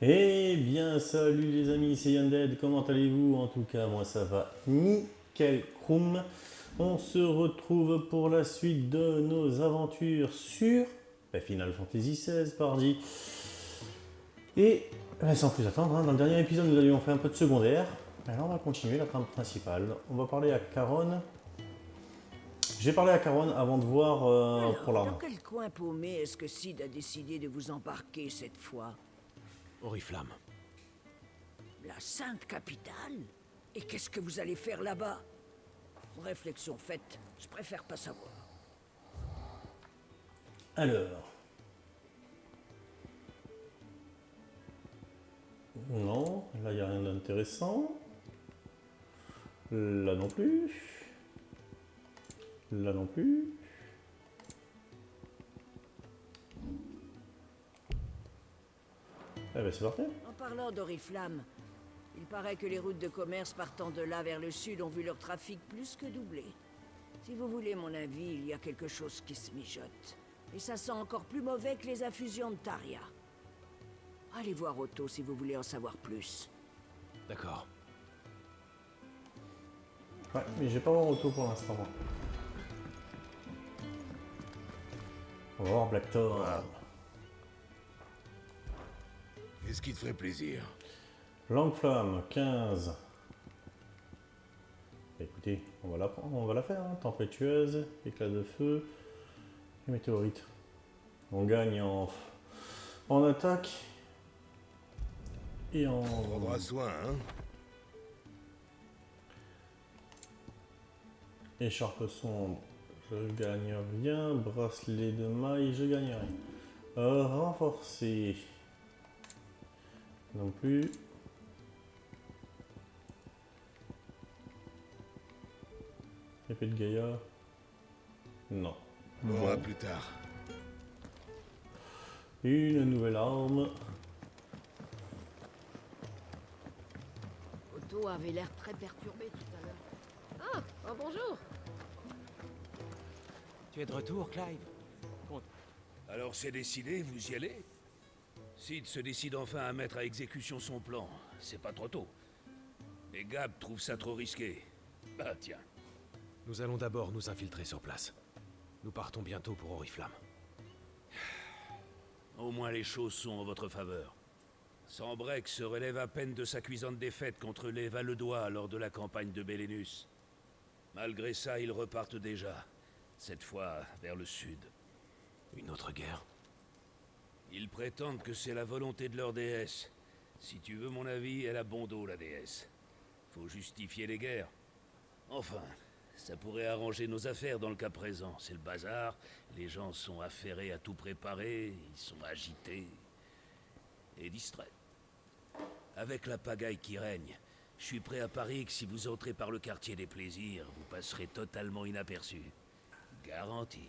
Eh bien, salut les amis, c'est Yanded, comment allez-vous? En tout cas, moi ça va nickel chrome. On se retrouve pour la suite de nos aventures sur Final Fantasy XVI, pardi. Et sans plus attendre, dans le dernier épisode, nous avions fait un peu de secondaire. Alors on va continuer la trame principale. On va parler à Caronne. J'ai parlé à Caronne avant de voir pour Alors, dans l'arme. quel coin paumé est-ce que Sid a décidé de vous embarquer cette fois? Oriflamme. La Sainte Capitale? Et qu'est-ce que vous allez faire là-bas? Réflexion faite, je préfère pas savoir. Alors. Non, là il n'y a rien d'intéressant. Là non plus. Là non plus. Eh ben c'est parfait. En parlant d'Oriflamme, il paraît que les routes de commerce partant de là vers le sud ont vu leur trafic plus que doubler. Si vous voulez mon avis, il y a quelque chose qui se mijote. Et ça sent encore plus mauvais que les infusions de Taria. Allez voir Otto si vous voulez en savoir plus. D'accord. Ouais, mais j'ai pas voir auto pour l'instant. Moi. On va voir Black Thor. Ah. Qu'est-ce qui te ferait plaisir? Langue flamme, 15. Écoutez, on va la faire. Hein. Tempétueuse, éclat de feu et météorite. On gagne en attaque et en... On prendra soin, hein? Écharpe sombre, je gagne rien. Bracelet de maille, je gagne rien. Renforcé, non plus. Épée de Gaïa, non. On verra plus tard. Une nouvelle arme. Otto avait l'air très perturbé tout à l'heure. Ah, oh, bonjour. Tu es de retour, Clive? Alors c'est décidé, vous y allez? Sid se décide enfin à mettre à exécution son plan. C'est pas trop tôt. Mais Gab trouve ça trop risqué. Bah tiens. Nous allons d'abord nous infiltrer sur place. Nous partons bientôt pour Oriflamme. Au moins les choses sont en votre faveur. Sambrek se relève à peine de sa cuisante défaite contre les Valedois lors de la campagne de Bélénus. Malgré ça, ils repartent déjà. Cette fois vers le sud. Une autre guerre? Ils prétendent que c'est la volonté de leur déesse. Si tu veux mon avis, elle a bon dos, la déesse. Faut justifier les guerres. Enfin, ça pourrait arranger nos affaires dans le cas présent. C'est le bazar, les gens sont affairés à tout préparer, ils sont agités et distraits. Avec la pagaille qui règne, je suis prêt à parier que si vous entrez par le quartier des plaisirs, vous passerez totalement inaperçu. Garanti.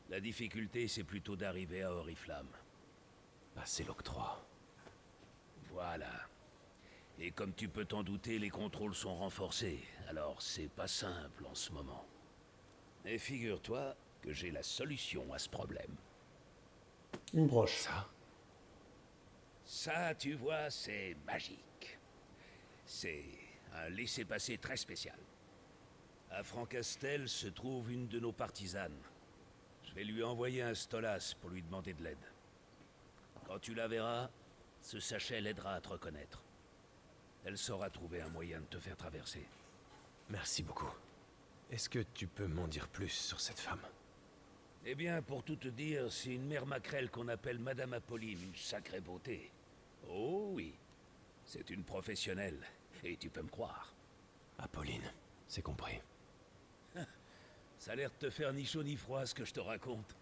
La difficulté, c'est plutôt d'arriver à Oriflamme. Bah, c'est l'octroi. Voilà. Et comme tu peux t'en douter, les contrôles sont renforcés. Alors c'est pas simple en ce moment. Et figure-toi que j'ai la solution à ce problème. Une broche. Ça, tu vois, c'est magique. C'est un laissez-passer très spécial. À Francastel se trouve une de nos partisanes. Je vais lui envoyer un stolas pour lui demander de l'aide. Quand tu la verras, ce sachet l'aidera à te reconnaître. Elle saura trouver un moyen de te faire traverser. Merci beaucoup. Est-ce que tu peux m'en dire plus sur cette femme? Eh bien, pour tout te dire, c'est une mère maquerelle qu'on appelle Madame Apolline, une sacrée beauté. Oh oui, c'est une professionnelle, et tu peux me croire. Apolline, c'est compris. Ça a l'air de te faire ni chaud ni froid ce que je te raconte.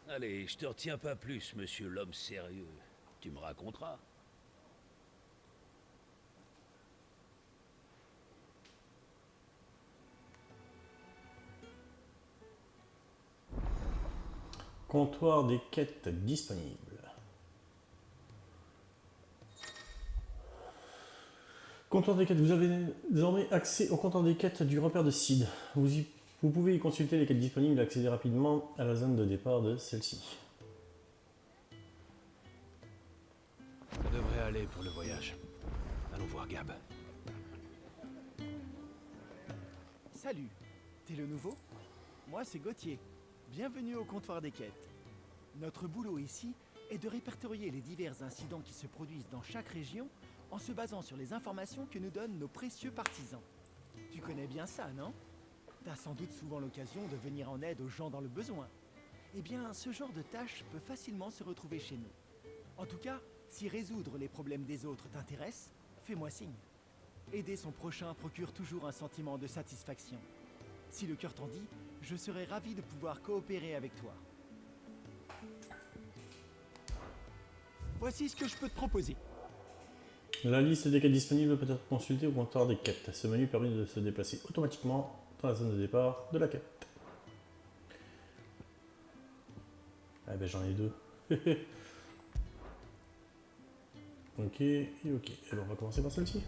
Allez, je te retiens pas plus, monsieur l'homme sérieux. Tu me raconteras. Comptoir des quêtes disponibles. Comptoir des quêtes, vous avez désormais accès au comptoir des quêtes du repère de Sid. Vous pouvez y consulter les quêtes disponibles et accéder rapidement à la zone de départ de celle-ci. Ça devrait aller pour le voyage. Allons voir Gab. Salut, t'es le nouveau? Moi c'est Gauthier. Bienvenue au comptoir des quêtes. Notre boulot ici est de répertorier les divers incidents qui se produisent dans chaque région en se basant sur les informations que nous donnent nos précieux partisans. Tu connais bien ça, non? T'as sans doute souvent l'occasion de venir en aide aux gens dans le besoin. Eh bien, ce genre de tâche peut facilement se retrouver chez nous. En tout cas, si résoudre les problèmes des autres t'intéresse, fais-moi signe. Aider son prochain procure toujours un sentiment de satisfaction. Si le cœur t'en dit, je serais ravi de pouvoir coopérer avec toi. Voici ce que je peux te proposer. La liste des quêtes disponibles peut être consultée au comptoir des quêtes. Ce menu permet de se déplacer automatiquement dans la zone de départ de la quête. Ah ben j'en ai deux. Ok et ok. Et ben on va commencer par celle-ci.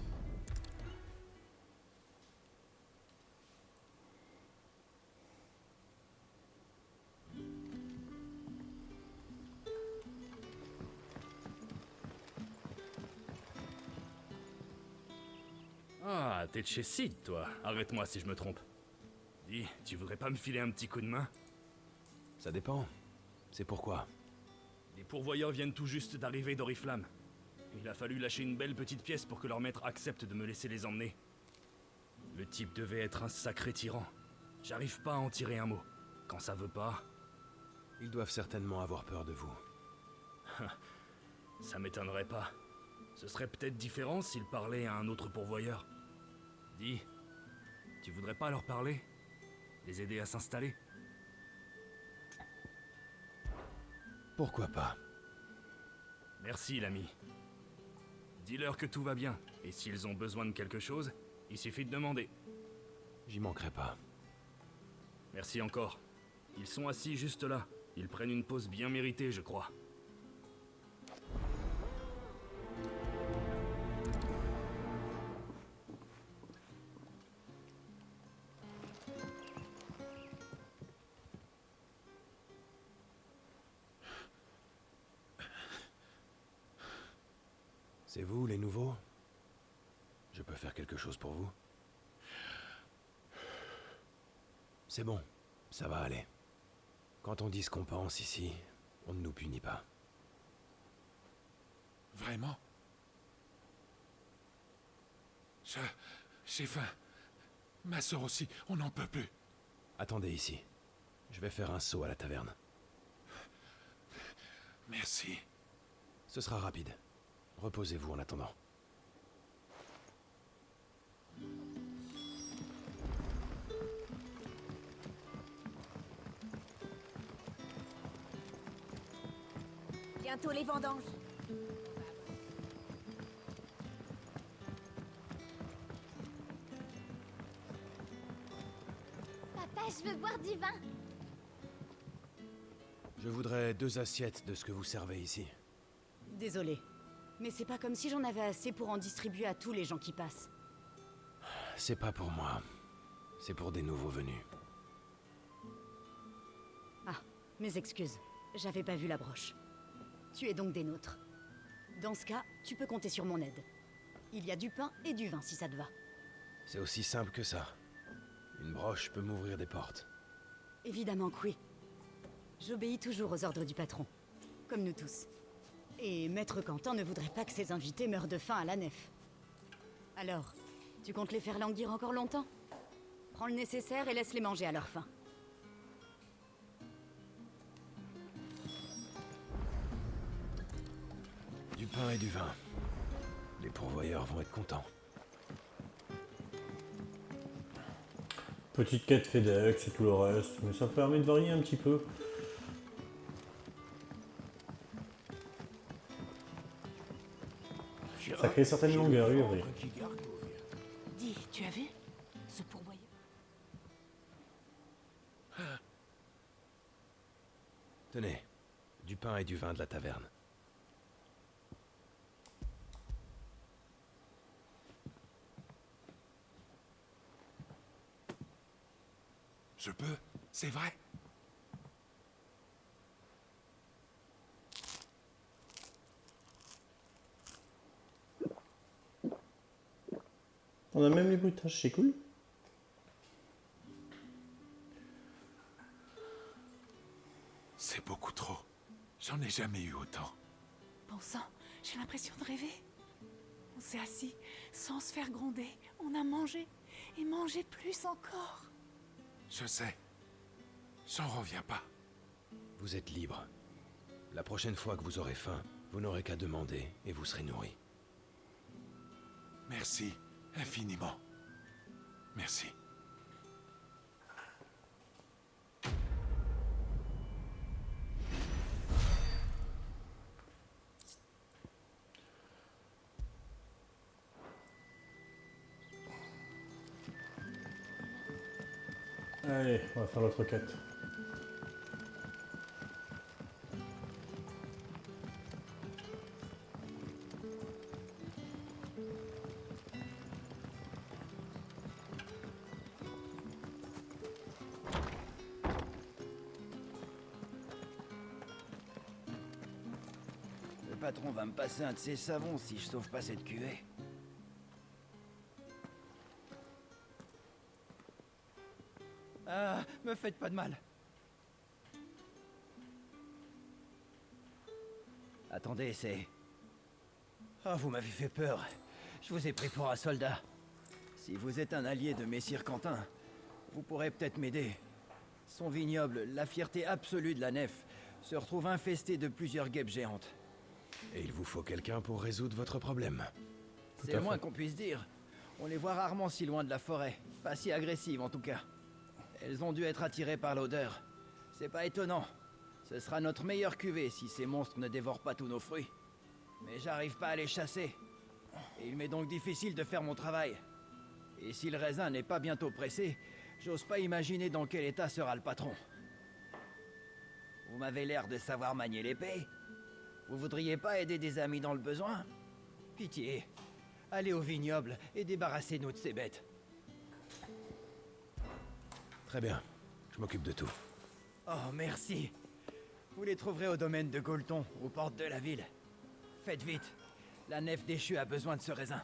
Ah, t'es de chez Sid, toi. Arrête-moi si je me trompe. Dis, tu voudrais pas me filer un petit coup de main? Ça dépend. C'est pourquoi. Les pourvoyeurs viennent tout juste d'arriver d'Oriflamme. Il a fallu lâcher une belle petite pièce pour que leur maître accepte de me laisser les emmener. Le type devait être un sacré tyran. J'arrive pas à en tirer un mot. Quand ça veut pas... Ils doivent certainement avoir peur de vous. Ça m'étonnerait pas. Ce serait peut-être différent s'ils parlaient à un autre pourvoyeur. Dis, tu voudrais pas leur parler? Les aider à s'installer? Pourquoi pas? Merci, l'ami. Dis-leur que tout va bien, et s'ils ont besoin de quelque chose, il suffit de demander. J'y manquerai pas. Merci encore. Ils sont assis juste là. Ils prennent une pause bien méritée, je crois. C'est vous, les nouveaux? Je peux faire quelque chose pour vous? C'est bon, ça va aller. Quand on dit ce qu'on pense ici, on ne nous punit pas. Vraiment? J'ai faim. Ma sœur aussi, on n'en peut plus. Attendez ici. Je vais faire un saut à la taverne. Merci. Ce sera rapide. Reposez-vous en attendant. Bientôt les vendanges. Papa, je veux boire du vin. Je voudrais 2 assiettes de ce que vous servez ici. Désolée, mais c'est pas comme si j'en avais assez pour en distribuer à tous les gens qui passent. C'est pas pour moi. C'est pour des nouveaux venus. Ah, mes excuses. J'avais pas vu la broche. Tu es donc des nôtres. Dans ce cas, tu peux compter sur mon aide. Il y a du pain et du vin si ça te va. C'est aussi simple que ça. Une broche peut m'ouvrir des portes. Évidemment que oui. J'obéis toujours aux ordres du patron. Comme nous tous. Et Maître Quentin ne voudrait pas que ses invités meurent de faim à la nef. Alors, tu comptes les faire languir encore longtemps? Prends le nécessaire et laisse-les manger à leur faim. Du pain et du vin. Les pourvoyeurs vont être contents. Petite quête FedEx et tout le reste, mais ça permet de varier un petit peu. Ça crée certaines longueurs, oui, oui. Dis, tu as vu ce pourvoyeur? Tenez, du pain et du vin de la taverne. Je peux? C'est vrai? On a même les bruitages, c'est cool. C'est beaucoup trop. J'en ai jamais eu autant. Bon sang, j'ai l'impression de rêver. On s'est assis sans se faire gronder. On a mangé et mangé plus encore. Je sais. J'en reviens pas. Vous êtes libre. La prochaine fois que vous aurez faim, vous n'aurez qu'à demander et vous serez nourri. Merci infiniment. Merci. Allez, on va faire l'autre quête. Le patron va me passer un de ses savons si je sauve pas cette cuvée. Ah, me faites pas de mal. Attendez, c'est... Ah, vous m'avez fait peur. Je vous ai pris pour un soldat. Si vous êtes un allié de Messire Quentin, vous pourrez peut-être m'aider. Son vignoble, la fierté absolue de la nef, se retrouve infesté de plusieurs guêpes géantes. Et il vous faut quelqu'un pour résoudre votre problème. C'est le moins qu'on puisse dire. On les voit rarement si loin de la forêt. Pas si agressives en tout cas. Elles ont dû être attirées par l'odeur. C'est pas étonnant. Ce sera notre meilleure cuvée si ces monstres ne dévorent pas tous nos fruits. Mais j'arrive pas à les chasser. Et il m'est donc difficile de faire mon travail. Et si le raisin n'est pas bientôt pressé, j'ose pas imaginer dans quel état sera le patron. Vous m'avez l'air de savoir manier l'épée. Vous voudriez pas aider des amis dans le besoin? Pitié. Allez au vignoble et débarrassez-nous de ces bêtes. Très bien, je m'occupe de tout. Oh, merci. Vous les trouverez au domaine de Golton, aux portes de la ville. Faites vite. La nef déchue a besoin de ce raisin.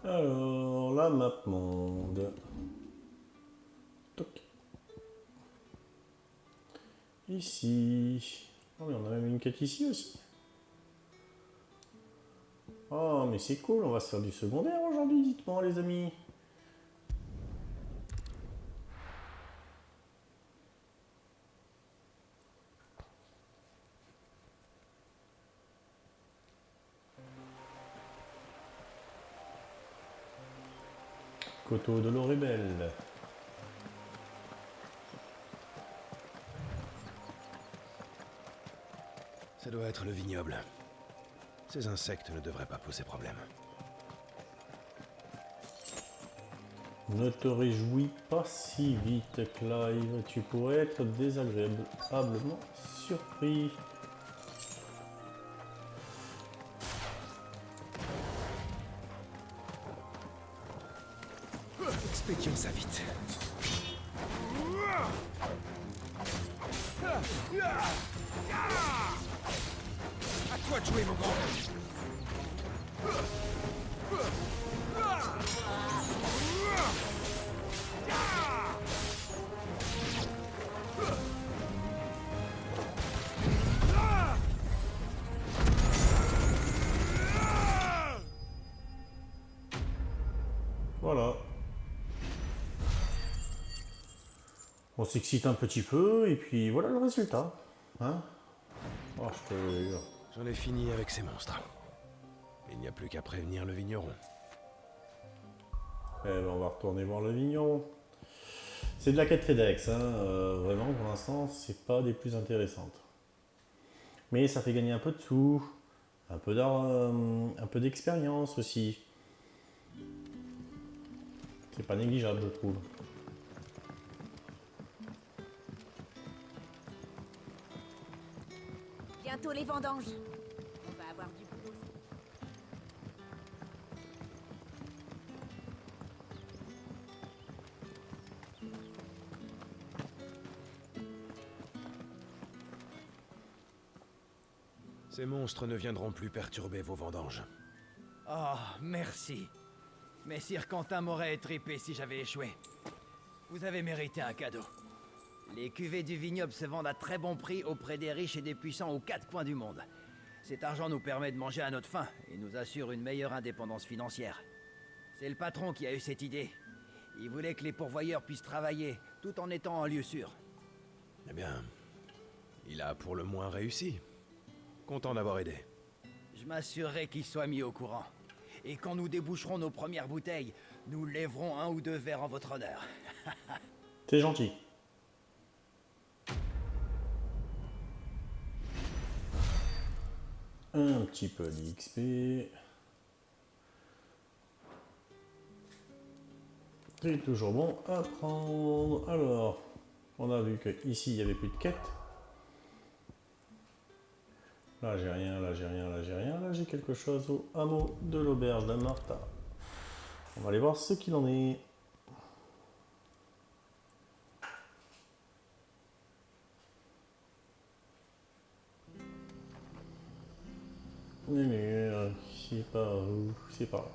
Alors, la map monde. Toc. Ici. Oh, mais on a même une quête ici aussi. Oh, mais c'est cool, on va se faire du secondaire aujourd'hui, dites-moi les amis. Coteau de l'Orébelle. Ça doit être le vignoble. Ces insectes ne devraient pas poser problème. Ne te réjouis pas si vite, Clive. Tu pourrais être désagréablement surpris. Expédions ça vite. À toi de jouer, mon grand. Voilà. On s'excite un petit peu et puis voilà le résultat. Hein? Oh, je te jure. J'en ai fini avec ces monstres. Il n'y a plus qu'à prévenir le vigneron. Eh ben, on va retourner voir le vigneron. C'est de la quête FedEx, hein. Vraiment pour l'instant c'est pas des plus intéressantes. Mais ça fait gagner un peu de sous, un peu d'expérience aussi. C'est pas négligeable je trouve. Bientôt les vendanges. On va avoir du boulot. Ces monstres ne viendront plus perturber vos vendanges. Oh, merci. Messire Quentin m'aurait étripé si j'avais échoué. Vous avez mérité un cadeau. Les cuvées du vignoble se vendent à très bon prix auprès des riches et des puissants aux quatre coins du monde. Cet argent nous permet de manger à notre faim et nous assure une meilleure indépendance financière. C'est le patron qui a eu cette idée. Il voulait que les pourvoyeurs puissent travailler tout en étant en lieu sûr. Eh bien, il a pour le moins réussi. Content d'avoir aidé. Je m'assurerai qu'il soit mis au courant. Et quand nous déboucherons nos premières bouteilles, nous lèverons 1 ou 2 verres en votre honneur. C'est gentil. Un petit peu d'XP. C'est toujours bon à prendre. Alors, on a vu que ici il n'y avait plus de quête. Là j'ai rien, là j'ai rien, là j'ai rien. Là j'ai quelque chose au hameau de l'auberge d'Amarta. On va aller voir ce qu'il en est. Les murs, c'est par où? C'est par là.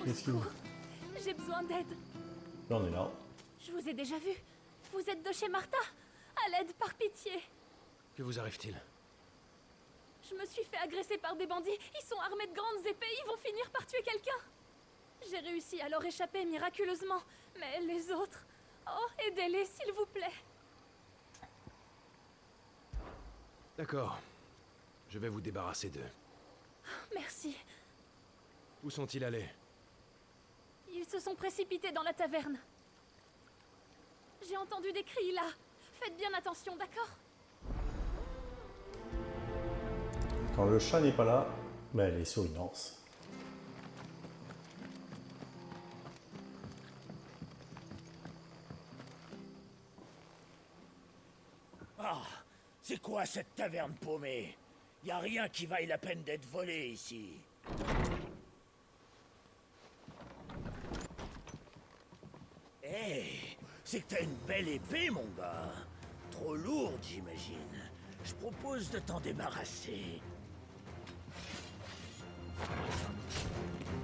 Qu'est-ce que vous... J'ai besoin d'aide. Là, on est là. Je vous ai déjà vu. Vous êtes de chez Martha. À l'aide, par pitié. Que vous arrive-t-il? Je me suis fait agresser par des bandits. Ils sont armés de grandes épées. Ils vont finir par tuer quelqu'un. J'ai réussi à leur échapper miraculeusement. Mais les autres... Oh, aidez-les, s'il vous plaît. D'accord. Je vais vous débarrasser d'eux. Merci. Où sont-ils allés? Ils se sont précipités dans la taverne. J'ai entendu des cris là. Faites bien attention, d'accord? Quand le chat n'est pas là, ben les souris dansent. Ah, c'est quoi cette taverne paumée? Y a rien qui vaille la peine d'être volé ici. Hé, c'est que t'as une belle épée, mon gars. Trop lourde, j'imagine. Je propose de t'en débarrasser.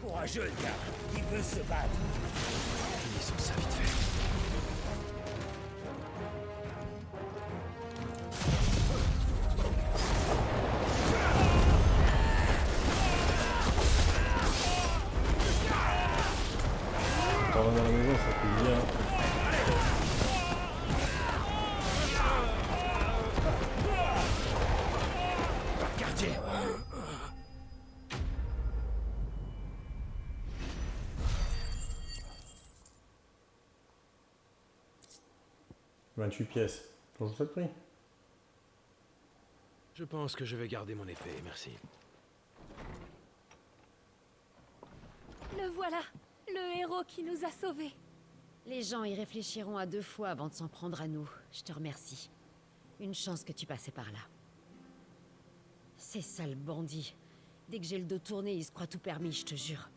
Courageux, le gars. Il veut se battre. Finissons ça vite fait. Quand on est dans la maison, ça fait bien. Quartier. 28 pièces. Toujours ça le prix? Je pense que je vais garder mon épée, merci. Le voilà, le héros qui nous a sauvés. Les gens y réfléchiront à 2 fois avant de s'en prendre à nous. Je te remercie. Une chance que tu passais par là. Ces sales bandits. Dès que j'ai le dos tourné, ils se croient tout permis, je te jure.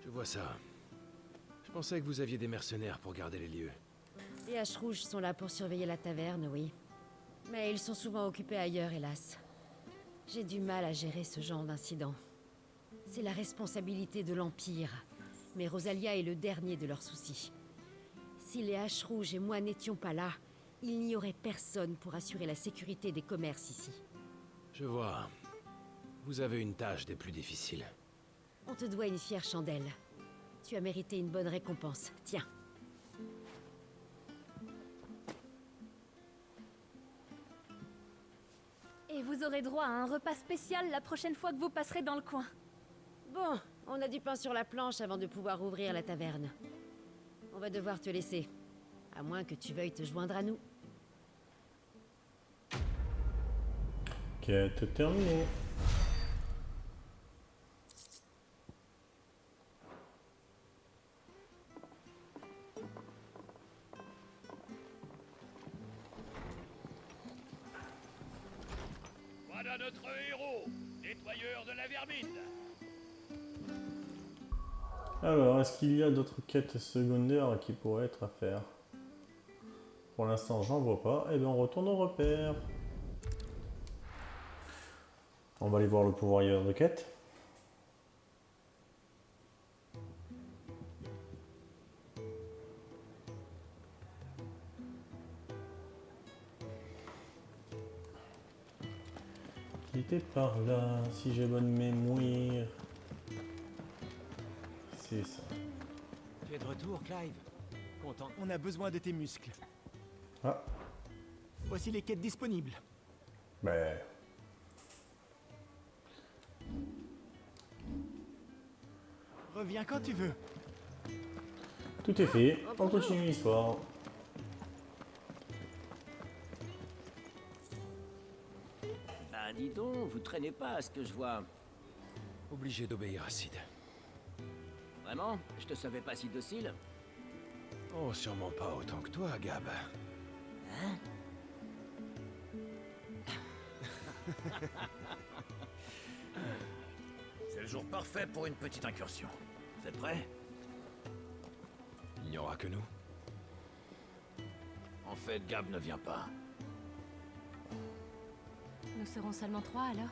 Je vois ça. Je pensais que vous aviez des mercenaires pour garder les lieux. Les haches rouges sont là pour surveiller la taverne, oui. Mais ils sont souvent occupés ailleurs, hélas. J'ai du mal à gérer ce genre d'incident. C'est la responsabilité de l'Empire. Mais Rosalia est le dernier de leurs soucis. Si les haches rouges et moi n'étions pas là, il n'y aurait personne pour assurer la sécurité des commerces ici. Je vois. Vous avez une tâche des plus difficiles. On te doit une fière chandelle. Tu as mérité une bonne récompense. Tiens. Et vous aurez droit à un repas spécial la prochaine fois que vous passerez dans le coin. Bon, on a du pain sur la planche avant de pouvoir ouvrir la taverne. On va devoir te laisser. À moins que tu veuilles te joindre à nous. Quête terminée. Voilà notre héros, nettoyeur de la vermine. Alors, est-ce qu'il y a d'autres quêtes secondaires qui pourraient être à faire? Pour l'instant, j'en vois pas. Et bien, on retourne au repère. On va aller voir le pourvoyeur de quête. Il était par là, si j'ai bonne mémoire. C'est ça. Tu es de retour, Clive. Content. On a besoin de tes muscles. Ah. Voici les quêtes disponibles. Ben. Reviens quand tu veux. Tout est fait, on continue l'histoire. Bah dis donc, vous traînez pas à ce que je vois. Obligé d'obéir à Sid. Vraiment? Je te savais pas si docile. Oh, sûrement pas autant que toi, Gab. Hein? C'est le jour parfait pour une petite incursion. Vous êtes prêts? Il n'y aura que nous. En fait, Gab ne vient pas. Nous serons seulement 3 alors?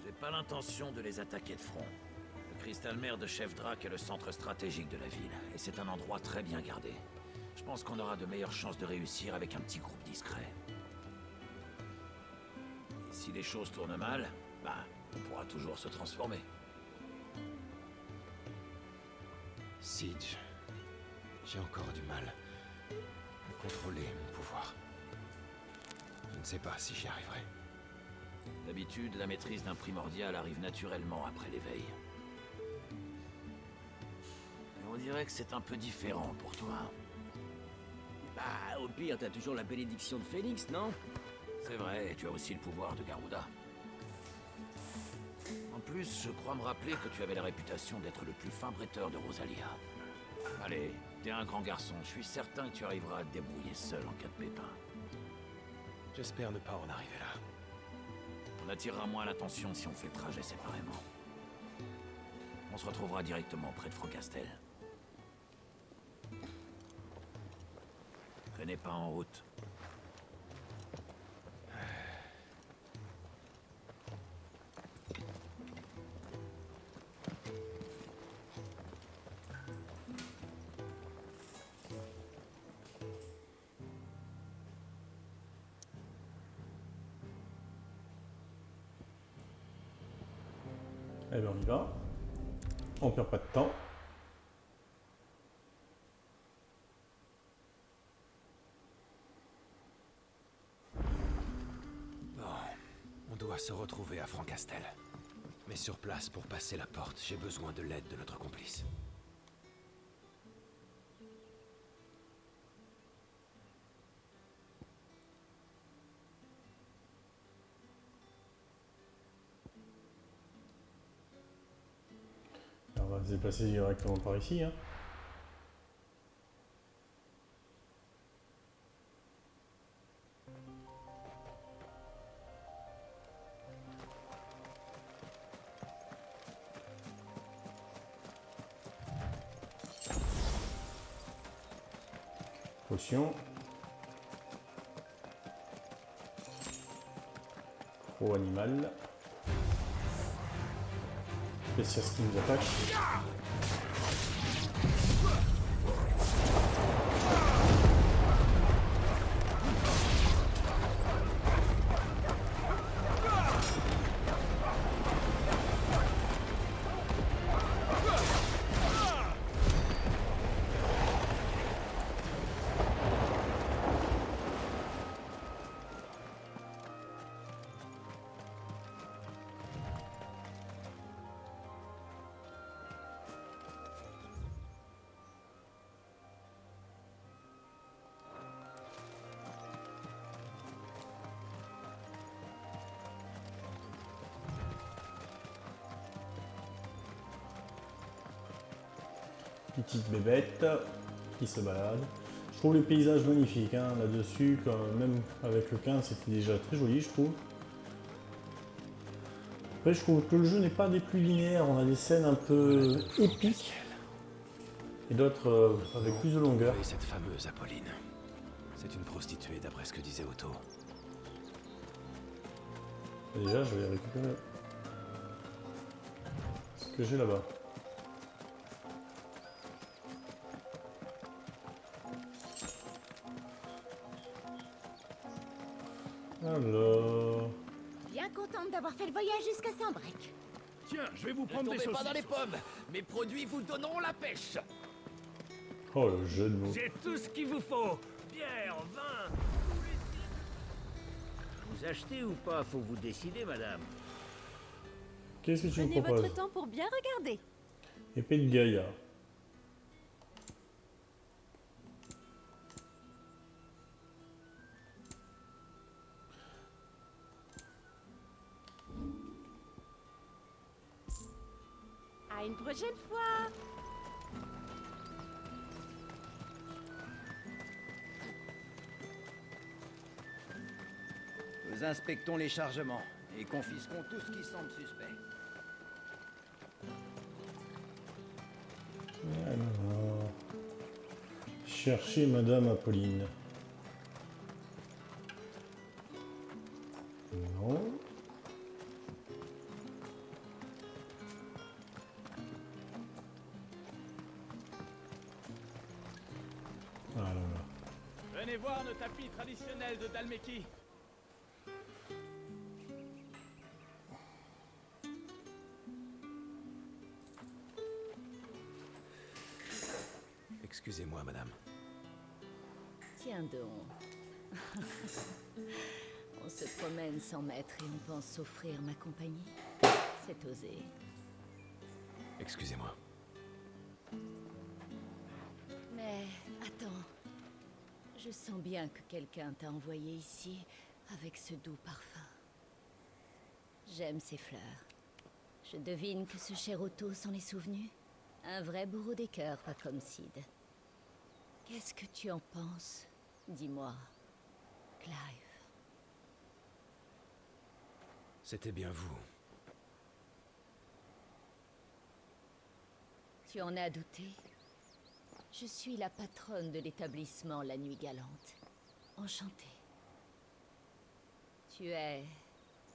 J'ai pas l'intention de les attaquer de front. Le Crystalmer de Chef Drac est le centre stratégique de la ville, et c'est un endroit très bien gardé. Je pense qu'on aura de meilleures chances de réussir avec un petit groupe discret. Et si les choses tournent mal, bah, on pourra toujours se transformer. Siege, j'ai encore du mal à contrôler mon pouvoir. Je ne sais pas si j'y arriverai. D'habitude, la maîtrise d'un primordial arrive naturellement après l'éveil. Mais on dirait que c'est un peu différent pour toi. Bah, au pire, t'as toujours la bénédiction de Phénix, non? C'est vrai, et tu as aussi le pouvoir de Garuda. En plus, je crois me rappeler que tu avais la réputation d'être le plus fin bretteur de Rosalia. Allez, t'es un grand garçon, je suis certain que tu arriveras à te débrouiller seul en cas de pépin. J'espère ne pas en arriver là. On attirera moins l'attention si on fait le trajet séparément. On se retrouvera directement près de Francastel. Traînez pas en route. Eh bien, on y va. On perd pas de temps. Bon, on doit se retrouver à Francastel. Mais sur place, pour passer la porte, j'ai besoin de l'aide de notre complice. On va se déplacer directement par ici. Hein. Potion. Gros animal. Bestias qui nous attaque. Petite bébête qui se balade. Je trouve les paysages magnifiques hein, là-dessus, même avec le 15 c'était déjà très joli je trouve. Après je trouve que le jeu n'est pas des plus linéaires, on a des scènes un peu épiques et d'autres avec plus de longueur. Cette fameuse Apolline. C'est une prostituée, d'après ce que disait Otto. Et déjà, je vais récupérer ce que j'ai là-bas. Alors... Bien contente d'avoir fait le voyage jusqu'à Saint-Brec. Tiens, je vais vous Ne prendre des tombez saucisses. pas dans les pommes. Mes produits vous donneront la pêche. Oh, le jeu de mots. J'ai tout ce qu'il vous faut. Bière, vin. Vous achetez ou pas, faut vous décider, madame. Qu'est-ce que tu me Prenez proposes? votre temps pour bien regarder. Épée de Gaïa. À une prochaine fois. Nous inspectons les chargements et confisquons tout ce qui semble suspect. Alors... Chercher Madame Apolline. Non. Ah là là. Venez voir nos tapis traditionnels de Dalmeki. Excusez-moi, madame. Tiens donc. On se promène sans maître et on pense s'offrir ma compagnie. C'est osé. Excusez-moi. Mais attends. Je sens bien que quelqu'un t'a envoyé ici avec ce doux parfum. J'aime ces fleurs. Je devine que ce cher Otto s'en est souvenu. Un vrai bourreau des cœurs, pas comme Sid. Qu'est-ce que tu en penses? Dis-moi, Clive. C'était bien vous. Tu en as douté? Je suis la patronne de l'établissement La Nuit Galante. Enchantée. Tu es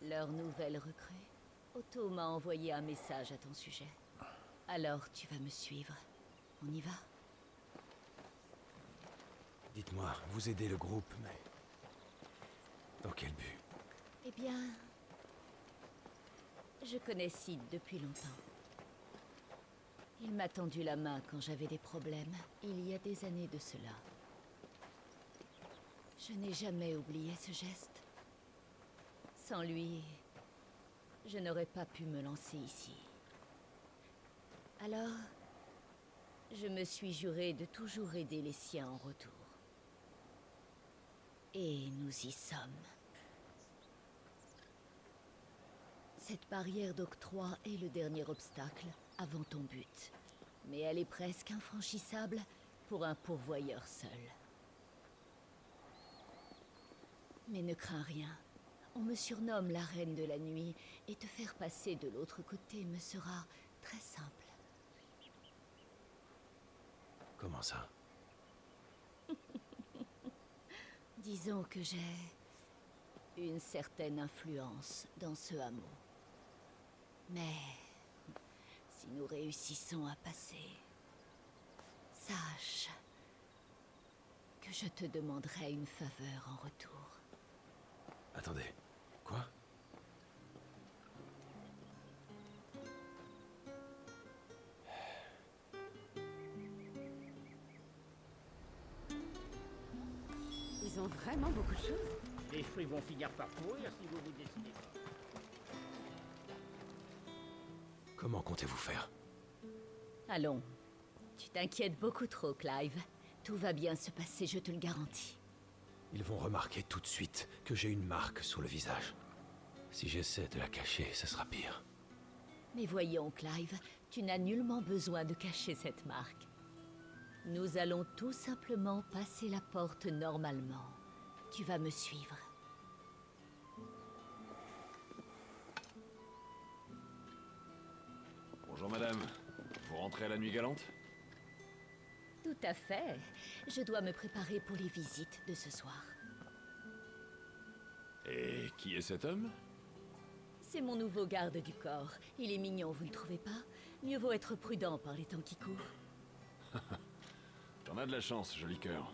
leur nouvelle recrue. Otto m'a envoyé un message à ton sujet. Alors tu vas me suivre. On y va? Dites-moi, vous aidez le groupe, mais... Dans quel but? Eh bien... Je connais Sid depuis longtemps. Il m'a tendu la main quand j'avais des problèmes, il y a des années de cela. Je n'ai jamais oublié ce geste. Sans lui, je n'aurais pas pu me lancer ici. Alors, je me suis juré de toujours aider les siens en retour. Et nous y sommes. Cette barrière d'octroi est le dernier obstacle avant ton but. Mais elle est presque infranchissable pour un pourvoyeur seul. Mais ne crains rien. On me surnomme la Reine de la Nuit, et te faire passer de l'autre côté me sera très simple. Comment ça? Disons que j'ai une certaine influence dans ce hameau. Mais si nous réussissons à passer, sache que je te demanderai une faveur en retour. Attendez, quoi? Ils ont vraiment beaucoup de choses. Les fruits vont finir par pourrir si vous vous décidez pas. Comment comptez-vous faire? Allons. Tu t'inquiètes beaucoup trop, Clive. Tout va bien se passer, je te le garantis. Ils vont remarquer tout de suite que j'ai une marque sur le visage. Si j'essaie de la cacher, ce sera pire. Mais voyons, Clive, tu n'as nullement besoin de cacher cette marque. Nous allons tout simplement passer la porte normalement. Tu vas me suivre. Bonjour madame, vous rentrez à la Nuit Galante? Tout à fait. Je dois me préparer pour les visites de ce soir. Et qui est cet homme? C'est mon nouveau garde du corps. Il est mignon, vous ne trouvez pas? Mieux vaut être prudent par les temps qui courent. T'en as de la chance, joli cœur.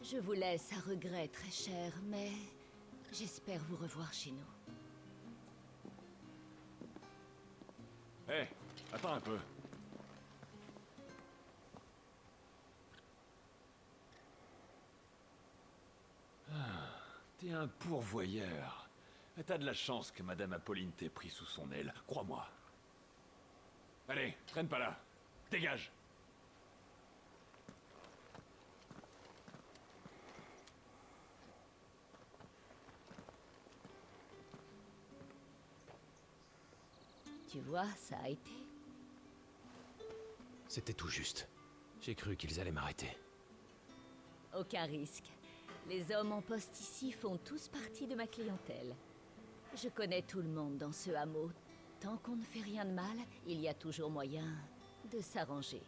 Je vous laisse à regret, très cher, mais j'espère vous revoir chez nous. Hé, attends un peu. T'es un pourvoyeur. T'as de la chance que Madame Apolline t'ait pris sous son aile, crois-moi. Allez, traîne pas là. Dégage. Tu vois, ça a été. C'était tout juste. J'ai cru qu'ils allaient m'arrêter. Aucun risque. Les hommes en poste ici font tous partie de ma clientèle. Je connais tout le monde dans ce hameau. Tant qu'on ne fait rien de mal, il y a toujours moyen de s'arranger.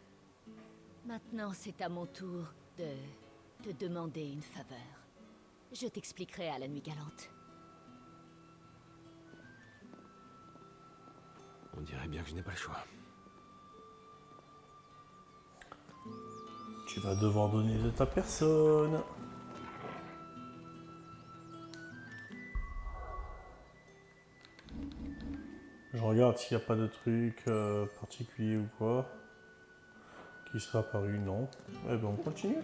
Maintenant, c'est à mon tour de te demander une faveur. Je t'expliquerai à la nuit galante. On dirait bien que je n'ai pas le choix. Tu vas devoir donner de ta personne. Je regarde s'il n'y a pas de truc particulier ou quoi qui sera apparu. Non. Eh ben on continue.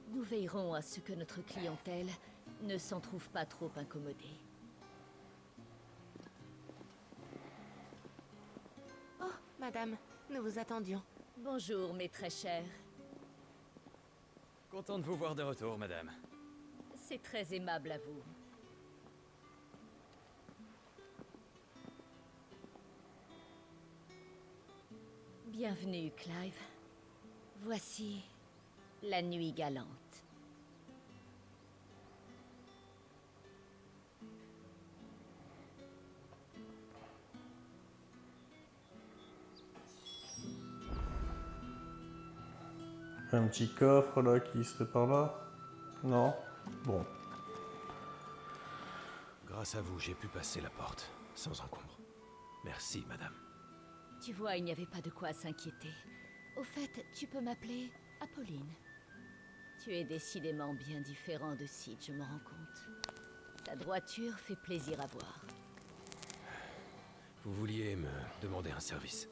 Nous veillerons à ce que notre clientèle ne s'en trouve pas trop incommodée. Oh, madame, nous vous attendions. Bonjour, mes très chers. Content de vous voir de retour, madame. C'est très aimable à vous. Bienvenue, Clive. Voici la nuit galante. Un petit coffre là qui serait par là. Non. Bon. Grâce à vous, j'ai pu passer la porte, sans encombre. Merci, madame. Tu vois, il n'y avait pas de quoi s'inquiéter. Au fait, tu peux m'appeler Apolline. Tu es décidément bien différent de Sid, je m'en rends compte. Ta droiture fait plaisir à voir. Vous vouliez me demander un service.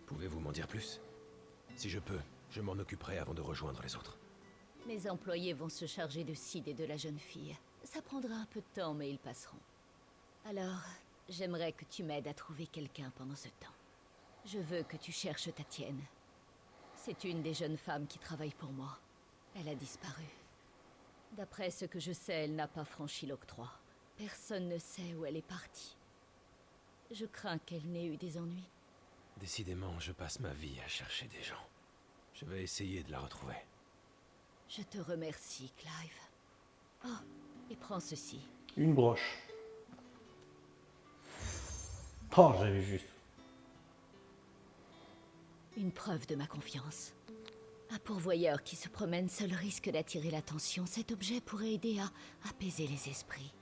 Pouvez-vous m'en dire plus? Si je peux, je m'en occuperai avant de rejoindre les autres. Mes employés vont se charger de Sid et de la jeune fille. Ça prendra un peu de temps, mais ils passeront. Alors, j'aimerais que tu m'aides à trouver quelqu'un pendant ce temps. Je veux que tu cherches ta tienne. C'est une des jeunes femmes qui travaille pour moi. Elle a disparu. D'après ce que je sais, elle n'a pas franchi l'octroi. Personne ne sait où elle est partie. Je crains qu'elle n'ait eu des ennuis. Décidément, je passe ma vie à chercher des gens. Je vais essayer de la retrouver. Je te remercie, Clive. Oh, et prends ceci. Une broche. Oh, j'avais juste. Une preuve de ma confiance. Un pourvoyeur qui se promène seul risque d'attirer l'attention. Cet objet pourrait aider à apaiser les esprits.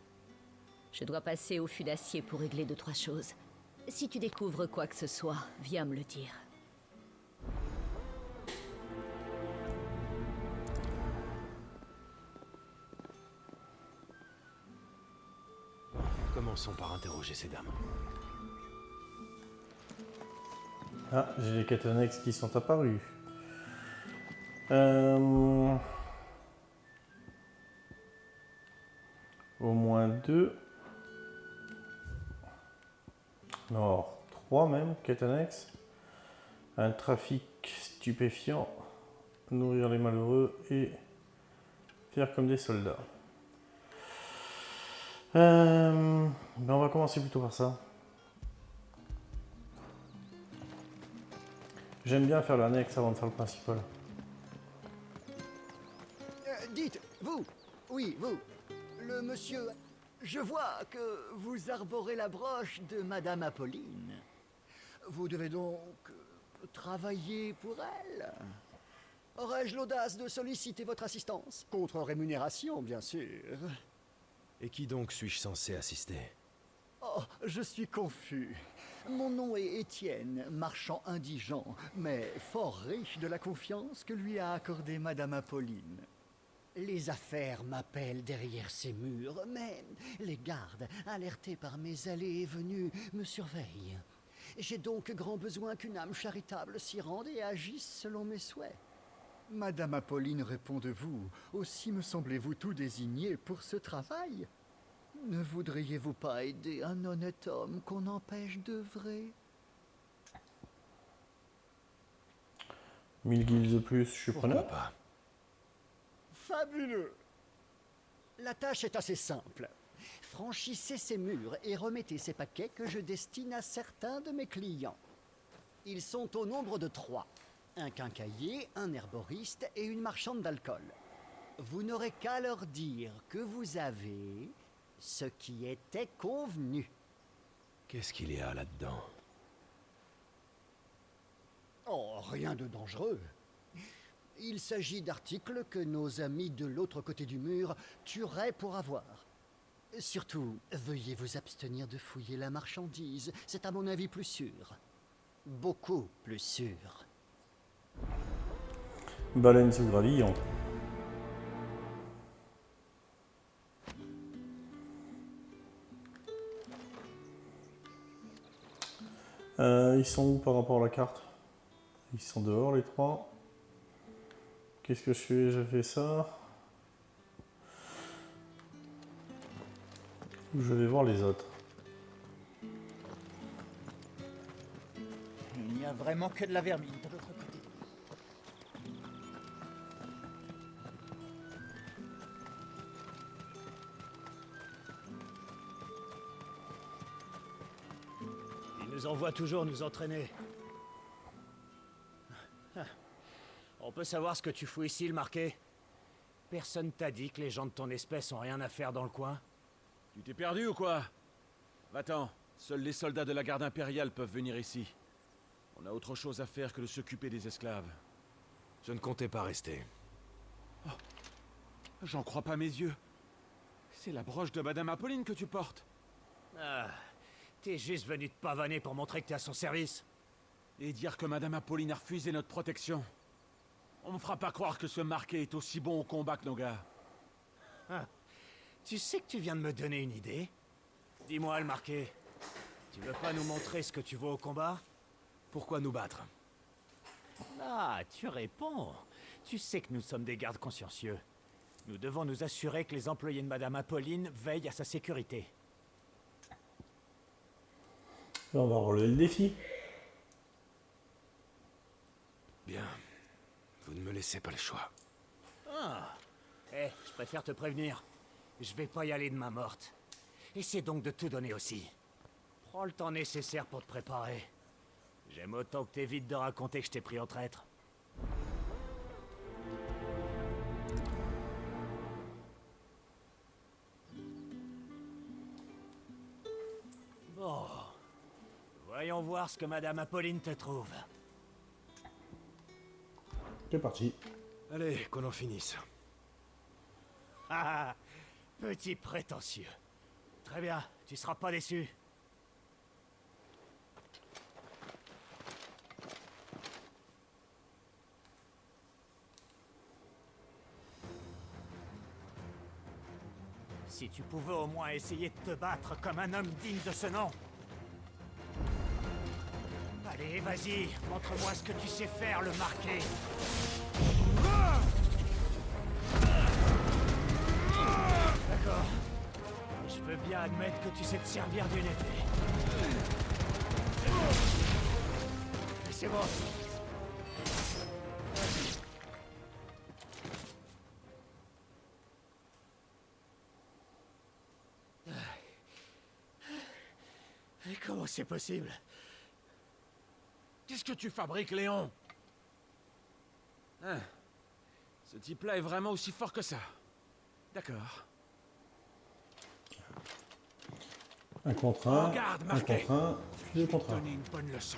Je dois passer au fût d'acier pour régler 2-3 choses. Si tu découvres quoi que ce soit, viens me le dire. Commençons par interroger ces dames. Ah, j'ai les quêtes annexes qui sont apparues. Au moins 2. Non, 3 même, quêtes annexes. Un trafic stupéfiant. Nourrir les malheureux et faire comme des soldats. Ben on va commencer plutôt par ça. J'aime bien faire l'annexe avant de faire le principal. Dites, vous, Oui, vous. Le monsieur... Je vois que vous arborez la broche de Madame Apolline. Vous devez donc travailler pour elle. Aurais-je l'audace de solliciter votre assistance? Contre rémunération, bien sûr. Et qui donc suis-je censé assister? Oh, je suis confus. Mon nom est Étienne, marchand indigent, mais fort riche de la confiance que lui a accordée Madame Apolline. Les affaires m'appellent derrière ces murs, mais les gardes, alertés par mes allées et venues, me surveillent. J'ai donc grand besoin qu'une âme charitable s'y rende et agisse selon mes souhaits. Madame Apolline répond de vous, aussi me semblez-vous tout désigné pour ce travail? Ne voudriez-vous pas aider un honnête homme qu'on empêche d'œuvrer? 1000 guilds de plus, je suis preneur. Pas. Fabuleux! La tâche est assez simple. Franchissez ces murs et remettez ces paquets que je destine à certains de mes clients. Ils sont au nombre de 3. Un quincaillier, un herboriste et une marchande d'alcool. Vous n'aurez qu'à leur dire que vous avez ce qui était convenu. Qu'est-ce qu'il y a là-dedans? Oh, rien de dangereux. Il s'agit d'articles que nos amis de l'autre côté du mur tueraient pour avoir. Surtout, veuillez vous abstenir de fouiller la marchandise. C'est à mon avis plus sûr. Beaucoup plus sûr. Baleine sous gravillon. Ils sont où par rapport à la carte? Ils sont dehors les 3. Qu'est-ce que je fais? Je fais ça. Je vais voir les autres. Il n'y a vraiment que de la vermine de l'autre côté. Ils nous envoient toujours nous entraîner. On peut savoir ce que tu fous ici, le marqué? Personne t'a dit que les gens de ton espèce ont rien à faire dans le coin? Tu t'es perdu ou quoi? Va-t'en, seuls les soldats de la garde impériale peuvent venir ici. On a autre chose à faire que de s'occuper des esclaves. Je ne comptais pas rester. Oh, j'en crois pas mes yeux. C'est la broche de Madame Apolline que tu portes. Ah, t'es juste venu te pavaner pour montrer que t'es à son service. Et dire que Madame Apolline a refusé notre protection. On me fera pas croire que ce marqué est aussi bon au combat que nos gars. Ah, tu sais que tu viens de me donner une idée? Dis-moi, le marqué. Tu veux pas nous montrer ce que tu vaux au combat? Pourquoi nous battre? Ah, tu réponds. Tu sais que nous sommes des gardes consciencieux. Nous devons nous assurer que les employés de Madame Apolline veillent à sa sécurité. Et on va relever le défi. Bien. Vous ne me laissez pas le choix. Ah. Je préfère te prévenir. Je vais pas y aller de main morte. Essaie donc de tout donner aussi. Prends le temps nécessaire pour te préparer. J'aime autant que t'évites de raconter que je t'ai pris en traître. Bon. Voyons voir ce que Madame Apolline te trouve. C'est parti. Allez, qu'on en finisse. Ah, petit prétentieux. Très bien, tu seras pas déçu. Si tu pouvais au moins essayer de te battre comme un homme digne de ce nom. Allez, vas-y, montre-moi ce que tu sais faire, le marqué. D'accord. Je veux bien admettre que tu sais te servir d'une épée. Mais c'est bon. Mais comment c'est possible? Qu'est-ce que tu fabriques, Léon? Hein? Ce type-là est vraiment aussi fort que ça. D'accord. Un contre un, Regarde, un marqué. contre un, deux contre un. Donner une bonne leçon.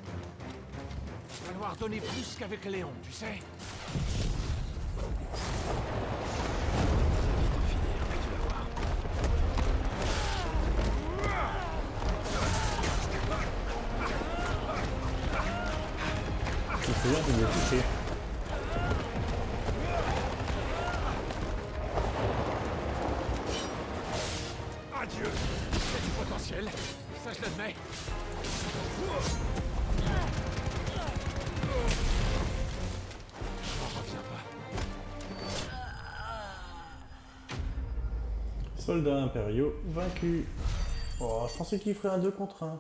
Il va falloir donner plus qu'avec Léon, tu sais. C'est bien de me toucher. Adieu. Il y a du potentiel. Ça, je l'admets. J'en reviens pas. Soldats impériaux vaincus. Oh, je pensais qu'il ferait un 2 contre 1.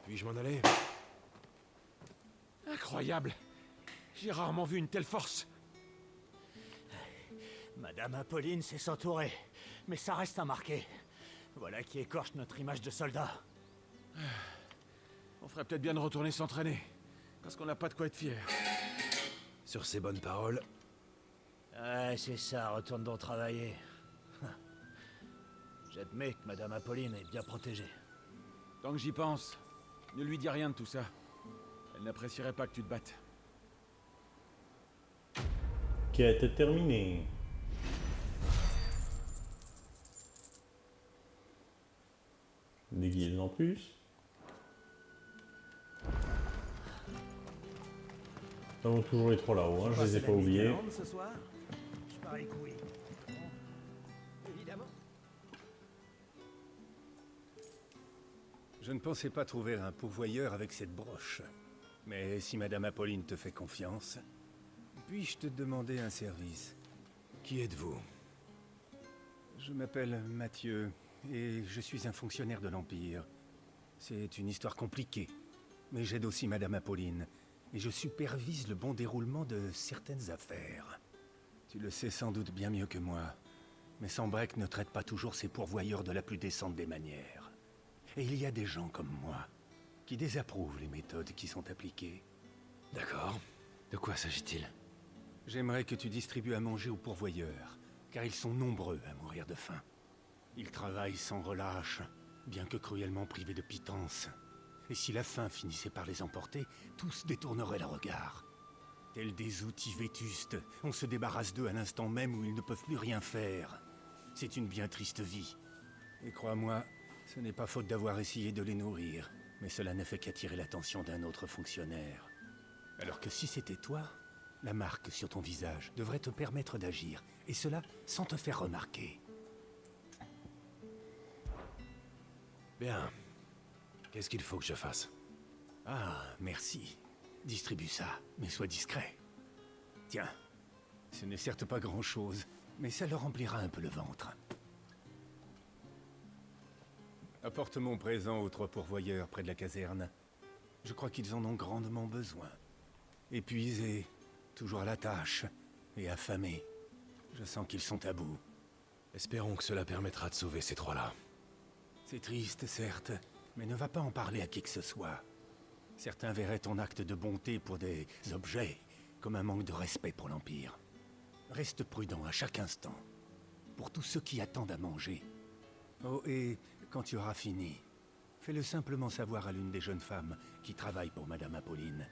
Puis-je m'en aller? Incroyable. J'ai rarement vu une telle force. Madame Apolline sait s'entourer, mais ça reste à marquer. Voilà qui écorche notre image de soldat. On ferait peut-être bien de retourner s'entraîner, parce qu'on n'a pas de quoi être fier. Sur ces bonnes paroles, Ouais, c'est ça, retourne donc travailler. J'admets que Madame Apolline est bien protégée. Tant que j'y pense, ne lui dis rien de tout ça. Elle n'apprécierait pas que tu te battes. Quête terminée. Des guildes en plus. Nous avons toujours les trois là-haut, hein, je les ai pas oubliés. Ce soir, je parie que oui. Évidemment. Je ne pensais pas trouver un pourvoyeur avec cette broche. Mais si Madame Apolline te fait confiance, puis-je te demander un service? Qui êtes-vous? Je m'appelle Mathieu, et je suis un fonctionnaire de l'Empire. C'est une histoire compliquée, mais j'aide aussi Madame Apolline, et je supervise le bon déroulement de certaines affaires. Tu le sais sans doute bien mieux que moi, mais Sanbreque ne traite pas toujours ses pourvoyeurs de la plus décente des manières. Et il y a des gens comme moi qui désapprouvent les méthodes qui sont appliquées. D'accord. De quoi s'agit-il? J'aimerais que tu distribues à manger aux pourvoyeurs, car ils sont nombreux à mourir de faim. Ils travaillent sans relâche, bien que cruellement privés de pitance. Et si la faim finissait par les emporter, tous détourneraient le regard. Tels des outils vétustes, on se débarrasse d'eux à l'instant même où ils ne peuvent plus rien faire. C'est une bien triste vie. Et crois-moi, ce n'est pas faute d'avoir essayé de les nourrir, mais cela ne fait qu'attirer l'attention d'un autre fonctionnaire. Alors que si c'était toi, la marque sur ton visage devrait te permettre d'agir, et cela sans te faire remarquer. Bien. Qu'est-ce qu'il faut que je fasse? Ah, merci. Distribue ça, mais sois discret. Tiens, ce n'est certes pas grand-chose, mais ça leur remplira un peu le ventre. Apporte mon présent aux trois pourvoyeurs près de la caserne. Je crois qu'ils en ont grandement besoin. Épuisés, toujours à la tâche, et affamés. Je sens qu'ils sont à bout. Espérons que cela permettra de sauver ces trois-là. C'est triste, certes, mais ne va pas en parler à qui que ce soit. Certains verraient ton acte de bonté pour des objets, comme un manque de respect pour l'Empire. Reste prudent à chaque instant, pour tous ceux qui attendent à manger. Oh, et quand tu auras fini, fais-le simplement savoir à l'une des jeunes femmes qui travaille pour Madame Apolline.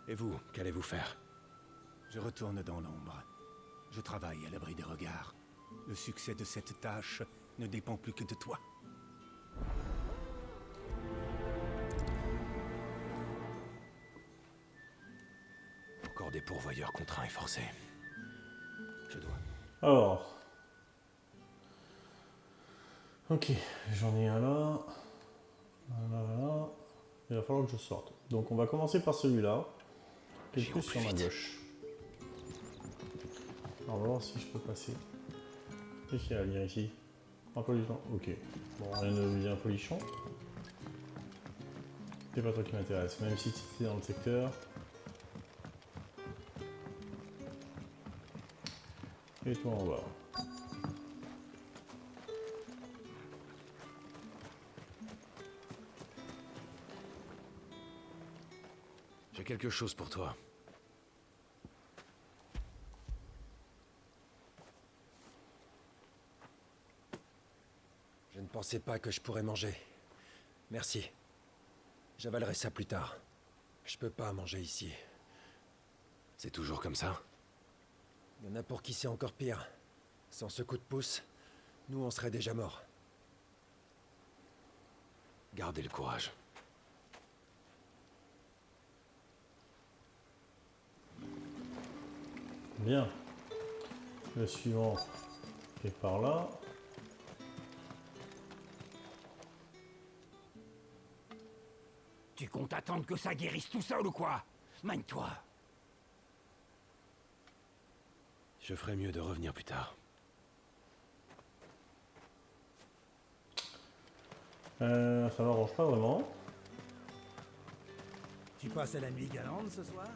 Et vous, qu'allez-vous faire? Je retourne dans l'ombre. Je travaille à l'abri des regards. Le succès de cette tâche ne dépend plus que de toi. Encore des pourvoyeurs contraints et forcés. Je dois... Alors. Ok, j'en ai un là. Là. Il va falloir que je sorte. Donc on va commencer par celui-là. Qui est plus sur ma gauche. Alors, on va voir si je peux passer. Qu'est-ce qu'il y a à venir ici? Un polichon. Ok. Bon, rien de bien polichon. C'est pas toi qui m'intéresse, même si tu es dans le secteur. Et toi en bas. J'ai quelque chose pour toi. Je ne pensais pas que je pourrais manger. Merci. J'avalerai ça plus tard. Je peux pas manger ici. C'est toujours comme ça? Il y en a pour qui c'est encore pire. Sans ce coup de pouce, nous on serait déjà morts. Gardez le courage. Bien. Le suivant est par là. Tu comptes attendre que ça guérisse tout seul ou quoi? Mène-toi. Je ferais mieux de revenir plus tard. Ça m'arrange pas vraiment. Tu passes à la nuit galante ce soir?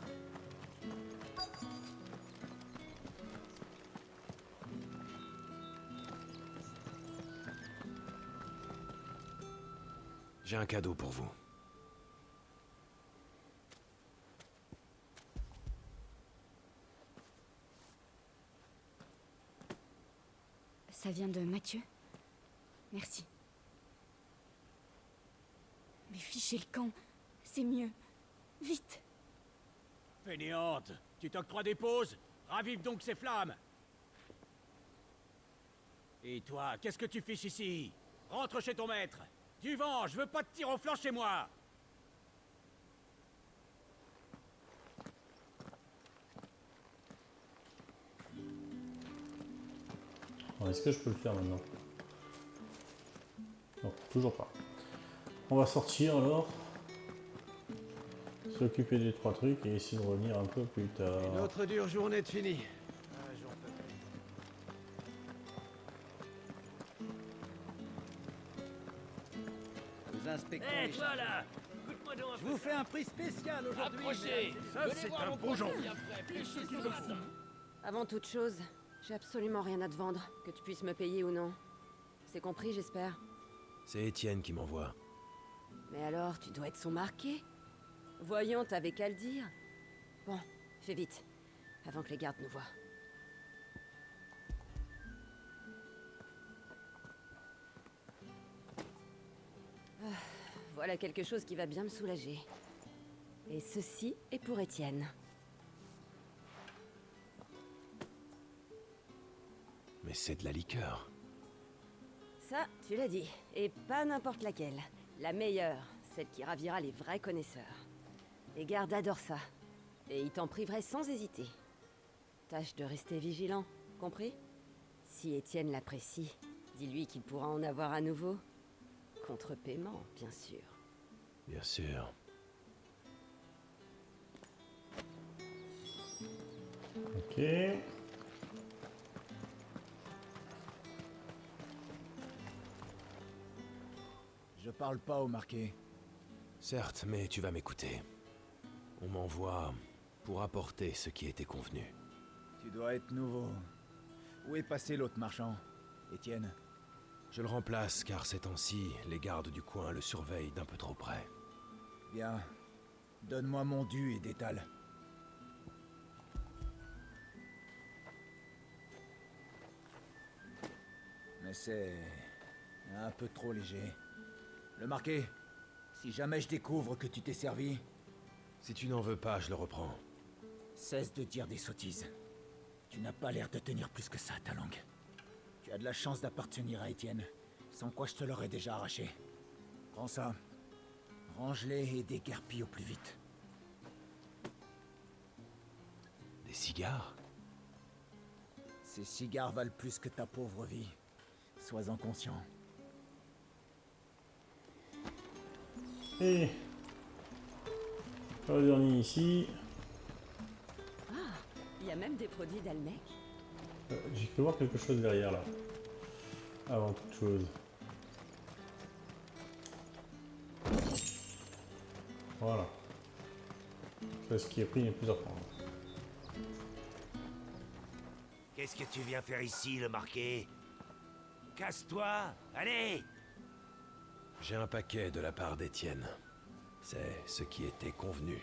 J'ai un cadeau pour vous. Ça vient de Mathieu. Merci. Mais fichez le camp, c'est mieux. Vite. Fainéante, tu t'octroies des pauses? Ravive donc ces flammes. Et toi, qu'est-ce que tu fiches ici? Rentre chez ton maître. Du vent, je veux pas de tir au flanc chez moi. Alors, est-ce que je peux le faire maintenant? Non, toujours pas. On va sortir alors. S'occuper des 3 trucs et essayer de revenir un peu plus tard. Une autre dure journée de fini. Nous inspectons Hé, les toi charges. là! Écoute-moi donc un Je peu vous ça. fais un prix spécial aujourd'hui. Approchez! Ça, Venez c'est voir un mon beau jour. produit après, plus que ce matin. Avant toute chose, j'ai absolument rien à te vendre, que tu puisses me payer ou non. C'est compris, j'espère. C'est Étienne qui m'envoie. Mais alors, tu dois être son marqué. Voyons, t'avais qu'à le dire. Bon, fais vite, avant que les gardes nous voient. Ah, voilà quelque chose qui va bien me soulager. Et ceci est pour Étienne. Mais c'est de la liqueur. Ça, tu l'as dit. Et pas n'importe laquelle. La meilleure, celle qui ravira les vrais connaisseurs. Les gardes adorent ça. Et ils t'en priveraient sans hésiter. Tâche de rester vigilant, compris? Si Étienne l'apprécie, dis-lui qu'il pourra en avoir à nouveau. Contre paiement, bien sûr. Bien sûr. Ok. Je parle pas au marqué. Certes, mais tu vas m'écouter. On m'envoie pour apporter ce qui était convenu. Tu dois être nouveau. Où est passé l'autre marchand, Étienne? Je le remplace car ces temps-ci, les gardes du coin le surveillent d'un peu trop près. Bien. Donne-moi mon dû et détale. Mais c'est un peu trop léger. Le marqué, si jamais je découvre que tu t'es servi... Si tu n'en veux pas, je le reprends. Cesse de dire des sottises. Tu n'as pas l'air de tenir plus que ça, ta langue. Tu as de la chance d'appartenir à Étienne, sans quoi je te l'aurais déjà arraché. Prends ça. Range-les et déguerpis au plus vite. Des cigares? Ces cigares valent plus que ta pauvre vie. Sois-en conscient. Et le dernier ici. Ah, il y a même des produits d'Almec. J'ai cru voir quelque chose derrière là. Avant toute chose. Voilà. Ce qui est pris n'est plus à prendre. Qu'est-ce que tu viens faire ici, le marqué? Casse-toi! Allez! J'ai un paquet de la part d'Étienne. C'est ce qui était convenu.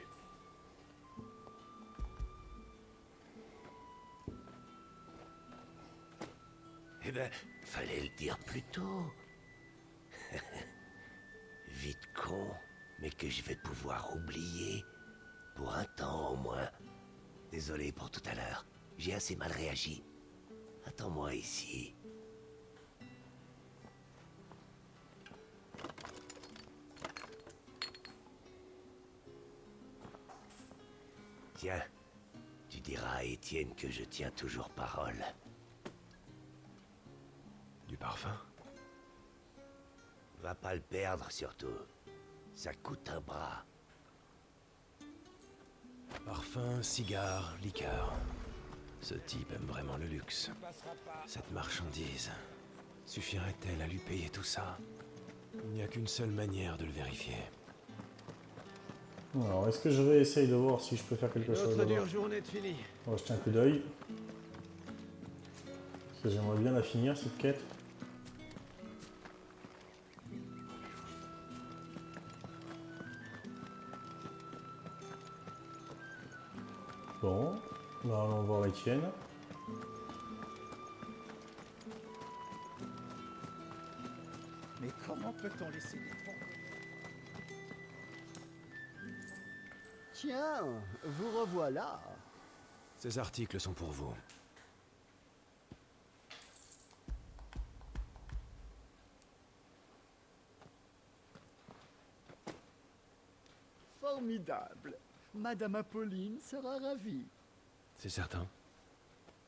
Eh ben, fallait le dire plus tôt. Vite con, mais que je vais pouvoir oublier. Pour un temps au moins. Désolé pour tout à l'heure. J'ai assez mal réagi. Attends-moi ici. Tiens, tu diras à Étienne que je tiens toujours parole. Du parfum? Va pas le perdre surtout. Ça coûte un bras. Parfum, cigare, liqueur. Ce type aime vraiment le luxe. Cette marchandise suffirait-elle à lui payer tout ça? Il n'y a qu'une seule manière de le vérifier. Alors, est-ce que je réessaye de voir si je peux faire quelque chose Notre dure là-bas? journée de fini. On va jeter un coup d'œil. Parce que j'aimerais bien la finir cette quête. Bon, bah allons voir Étienne. Mais comment peut-on laisser des porcs? Tiens, vous revoilà. Ces articles sont pour vous. Formidable. Madame Apolline sera ravie. C'est certain.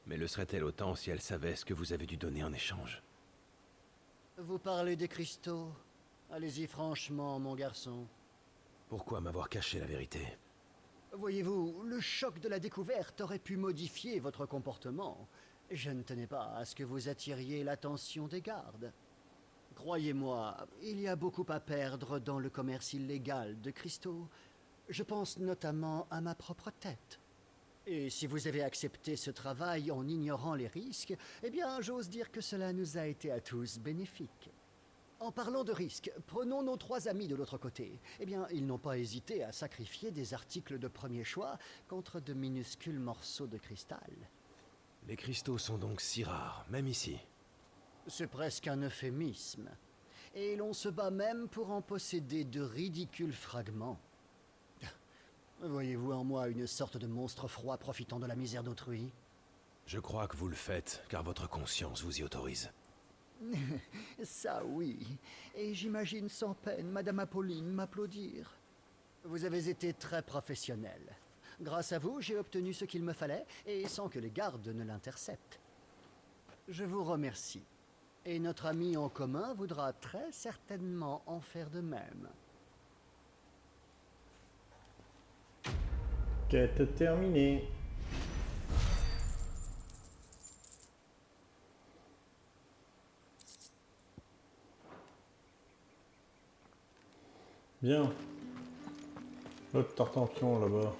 Mais le serait-elle autant si elle savait ce que vous avez dû donner en échange? Vous parlez des cristaux? Allez-y franchement, mon garçon. Pourquoi m'avoir caché la vérité? Voyez-vous, le choc de la découverte aurait pu modifier votre comportement. Je ne tenais pas à ce que vous attiriez l'attention des gardes. Croyez-moi, il y a beaucoup à perdre dans le commerce illégal de cristaux. Je pense notamment à ma propre tête. Et si vous avez accepté ce travail en ignorant les risques, eh bien, j'ose dire que cela nous a été à tous bénéfique. En parlant de risques, prenons nos 3 amis de l'autre côté. Eh bien, ils n'ont pas hésité à sacrifier des articles de premier choix contre de minuscules morceaux de cristal. Les cristaux sont donc si rares, même ici. C'est presque un euphémisme. Et l'on se bat même pour en posséder de ridicules fragments. Voyez-vous en moi une sorte de monstre froid profitant de la misère d'autrui? Je crois que vous le faites, car votre conscience vous y autorise. Ça oui, et j'imagine sans peine Madame Apolline m'applaudir. Vous avez été très professionnel. Grâce à vous, j'ai obtenu ce qu'il me fallait, et sans que les gardes ne l'interceptent. Je vous remercie. Et notre ami en commun voudra très certainement en faire de même. Quête terminée. Bien. L'autre tartampion là-bas.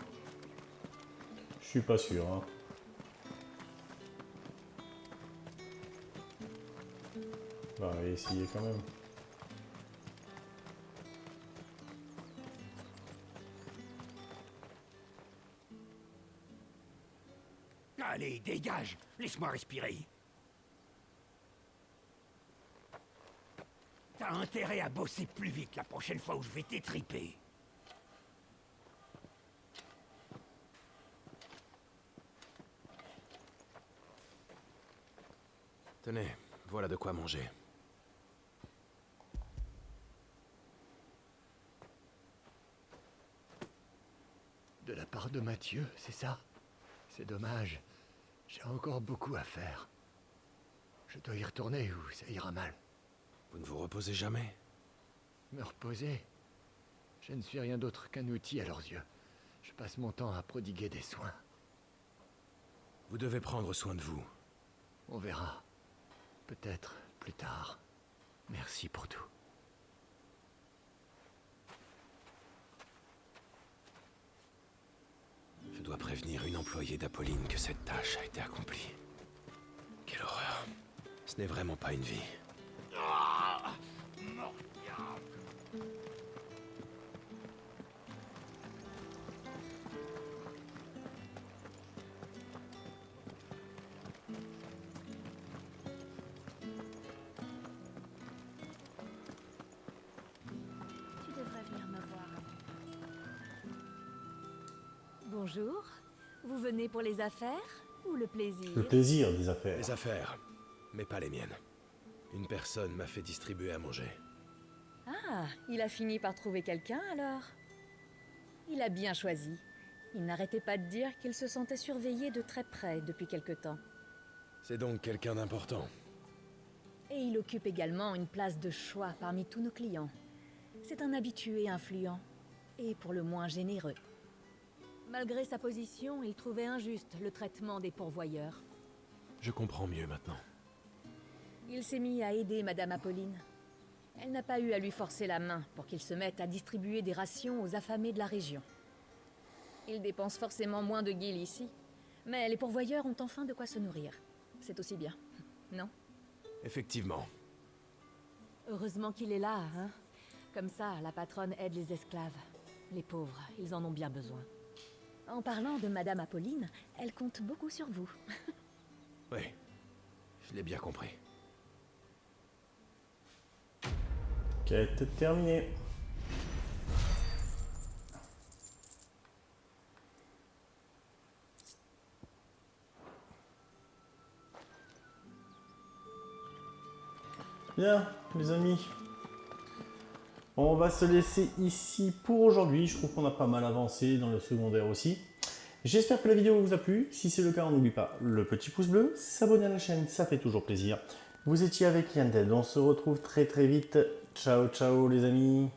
Je suis pas sûr, hein. On va essayer quand même. Allez, dégage! Laisse-moi respirer. T'as intérêt à bosser plus vite la prochaine fois où je vais t'étriper. Tenez, voilà de quoi manger. De la part de Mathieu, c'est ça? C'est dommage. J'ai encore beaucoup à faire. Je dois y retourner ou ça ira mal. Vous ne vous reposez jamais? Me reposer? Je ne suis rien d'autre qu'un outil à leurs yeux. Je passe mon temps à prodiguer des soins. Vous devez prendre soin de vous. On verra. Peut-être plus tard. Merci pour tout. Je dois prévenir une employée d'Apolline que cette tâche a été accomplie. Quelle horreur. Ce n'est vraiment pas une vie. Bonjour. Vous venez pour les affaires ou le plaisir? Le plaisir des affaires. Les affaires, mais pas les miennes. Une personne m'a fait distribuer à manger. Ah, il a fini par trouver quelqu'un alors? Il a bien choisi. Il n'arrêtait pas de dire qu'il se sentait surveillé de très près depuis quelque temps. C'est donc quelqu'un d'important. Et il occupe également une place de choix parmi tous nos clients. C'est un habitué influent, et pour le moins généreux. Malgré sa position, il trouvait injuste le traitement des pourvoyeurs. Je comprends mieux maintenant. Il s'est mis à aider Madame Apolline. Elle n'a pas eu à lui forcer la main pour qu'il se mette à distribuer des rations aux affamés de la région. Il dépense forcément moins de guilles ici, mais les pourvoyeurs ont enfin de quoi se nourrir. C'est aussi bien, non? Effectivement. Heureusement qu'il est là, hein? Comme ça, la patronne aide les esclaves. Les pauvres, ils en ont bien besoin. En parlant de Madame Apolline, elle compte beaucoup sur vous. Oui, je l'ai bien compris. Quête terminée. Bien, les amis. On va se laisser ici pour aujourd'hui. Je trouve qu'on a pas mal avancé dans le secondaire aussi. J'espère que la vidéo vous a plu. Si c'est le cas, on n'oublie pas le petit pouce bleu, s'abonner à la chaîne, ça fait toujours plaisir. Vous étiez avec Yanded. On se retrouve très vite. Ciao, ciao les amis.